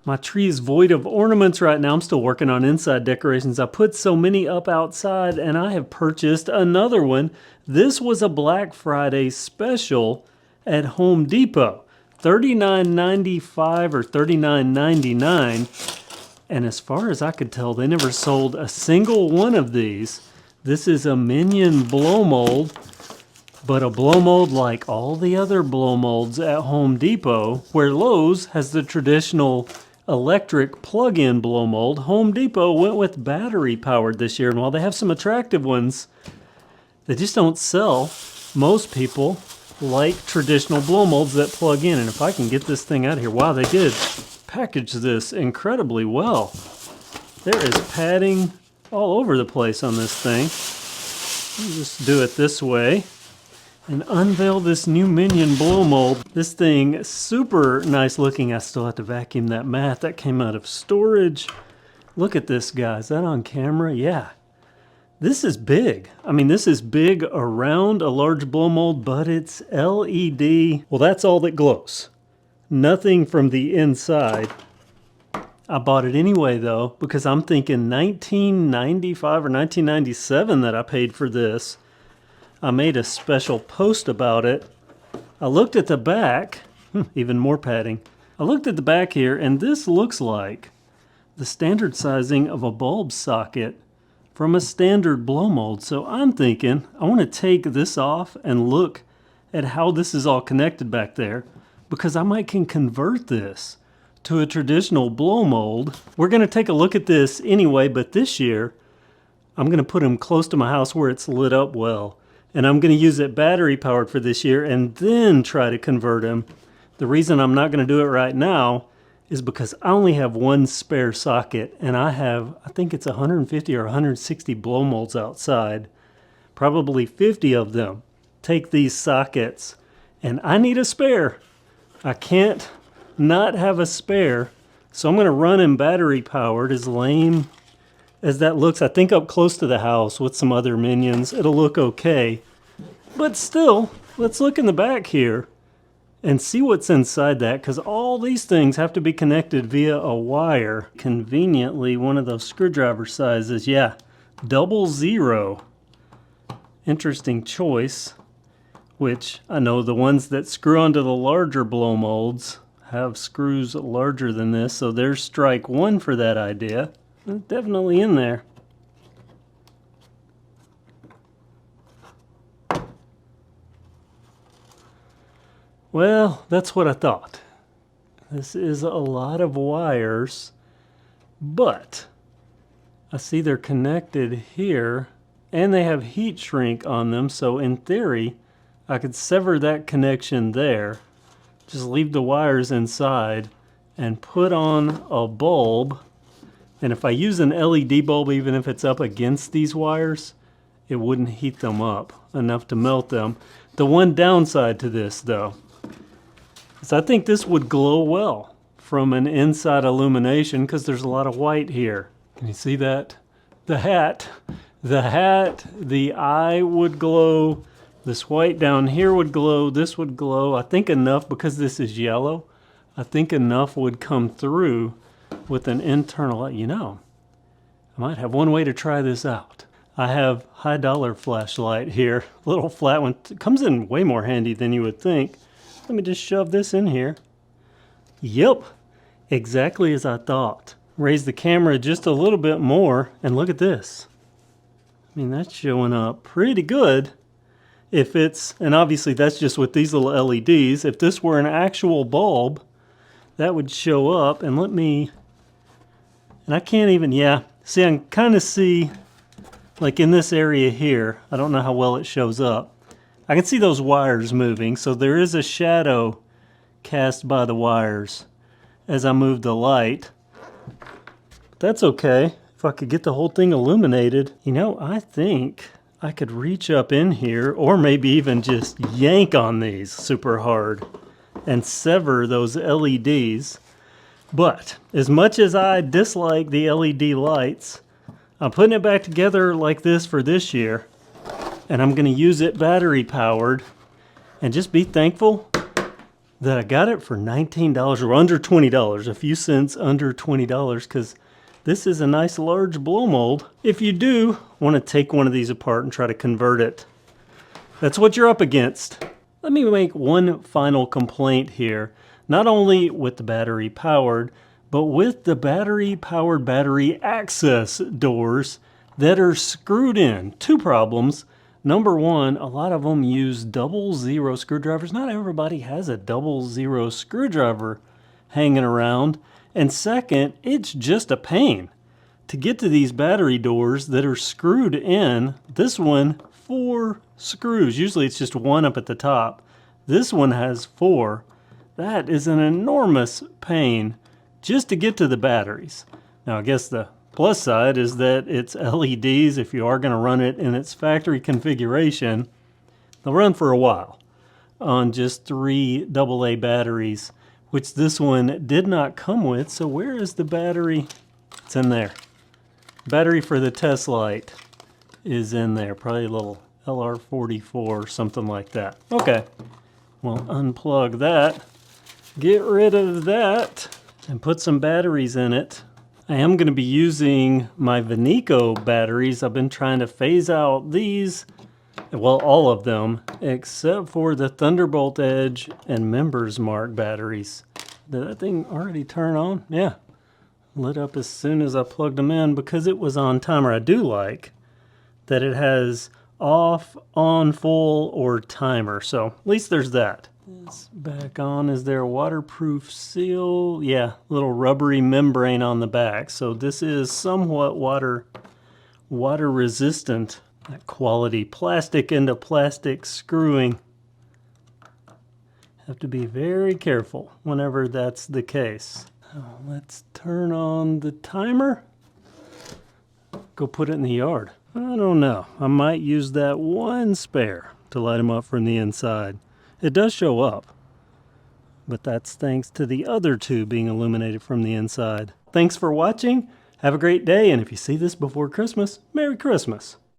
My tree is void of ornaments right now. I'm still working on inside decorations. I put so many up outside, and I have purchased another one. This was a Black Friday special at Home Depot. $39.95 or $39.99. And as far as I could tell, they never sold a single one of these. This is a Minion blow mold, but a blow mold like all the other blow molds at Home Depot, where Lowe's has the traditional electric plug-in blow mold. Home Depot went with battery powered this year, and while they have some attractive ones, they just don't sell. Most people like traditional blow molds that plug in, and if I can get this thing out of here, wow, they did package this incredibly well. There is padding all over the place on this thing. Let me just do it this way and unveil this new Minion blow mold. This thing, super nice looking. I still have to vacuum that mat. That came out of storage. Look at this, guys. Is that on camera? Yeah. This is big. I mean, this is big around a large blow mold, but it's LED. Well, that's all that glows. Nothing from the inside. I bought it anyway, though, because I'm thinking $19.95 or $19.97 that I paid for this. I made a special post about it. I looked at the back, even more padding. I looked at the back here, and this looks like the standard sizing of a bulb socket from a standard blow mold. So I'm thinking I want to take this off and look at how this is all connected back there, because I might can convert this to a traditional blow mold. We're going to take a look at this anyway, but this year I'm going to put them close to my house where it's lit up well. And I'm going to use it battery powered for this year and then try to convert them. The reason I'm not going to do it right now is because I only have one spare socket, and I think it's 150 or 160 blow molds outside. Probably 50 of them take these sockets, and I need a spare. I can't not have a spare, so I'm going to run them battery powered. As lame as that looks, I think up close to the house with some other Minions, it'll look okay. But still, let's look in the back here and see what's inside that, because all these things have to be connected via a wire. Conveniently, one of those screwdriver sizes. Yeah, 00. Interesting choice, which I know the ones that screw onto the larger blow molds have screws larger than this, so there's strike one for that idea. Definitely in there. Well, that's what I thought. This is a lot of wires, but I see they're connected here, and they have heat shrink on them, so in theory, I could sever that connection there, just leave the wires inside, and put on a bulb. And if I use an LED bulb, even if it's up against these wires, it wouldn't heat them up enough to melt them. The one downside to this, though, is I think this would glow well from an inside illumination, because there's a lot of white here. Can you see that? The hat, the eye would glow. This white down here would glow. This would glow. I think enough, because this is yellow, I think enough would come through with an internal light. You know, I might have one way to try this out. I have $high flashlight here, little flat one. It comes in way more handy than you would think. Let me just shove this in here. Yep, exactly as I thought. Raise the camera just a little bit more, and look at this. I mean, that's showing up pretty good. If it's, and obviously that's just with these little LEDs. If this were an actual bulb, that would show up. And let me, and I can't even, yeah. See, I can kind of see, like in this area here, I don't know how well it shows up. I can see those wires moving, so there is a shadow cast by the wires as I move the light. But that's okay. If I could get the whole thing illuminated, you know, I think I could reach up in here, or maybe even just yank on these super hard and sever those LEDs. But as much as I dislike the LED lights, I'm putting it back together like this for this year, and I'm going to use it battery powered, and just be thankful that I got it for $19 or under $20, a few cents under $20, because this is a nice large blow mold. If you do want to take one of these apart and try to convert it, that's what you're up against. Let me make one final complaint here, not only with the battery powered, but with the battery powered battery access doors that are screwed in. Two problems. Number one, a lot of them use 00 screwdrivers. Not everybody has a 00 screwdriver hanging around. And second, it's just a pain to get to these battery doors that are screwed in. This one, 4 screws. Usually it's just one up at the top. This one has 4. That is an enormous pain just to get to the batteries. Now I guess the plus side is that it's LEDs. If you are going to run it in its factory configuration, they'll run for a while on just 3 AA batteries, which this one did not come with. So where is the battery? It's in there. Battery for the test light is in there. Probably a little LR44 or something like that. Okay, we'll unplug that, get rid of that, and put some batteries in it. I am going to be using my Vinico batteries. I've been trying to phase out these, well, all of them, except for the Thunderbolt Edge and Members Mark batteries. Did that thing already turn on? Yeah. Lit up as soon as I plugged them in because it was on timer. I do like that it has off, on, full, or timer. So at least there's that. This back on. Is there a waterproof seal? Yeah, little rubbery membrane on the back. So this is somewhat water resistant. That quality plastic into plastic screwing. Have to be very careful whenever that's the case. Now let's turn on the timer. Go put it in the yard. I don't know. I might use that one spare to light them up from the inside. It does show up, but that's thanks to the other 2 being illuminated from the inside. Thanks for watching. Have a great day, and if you see this before Christmas, Merry Christmas.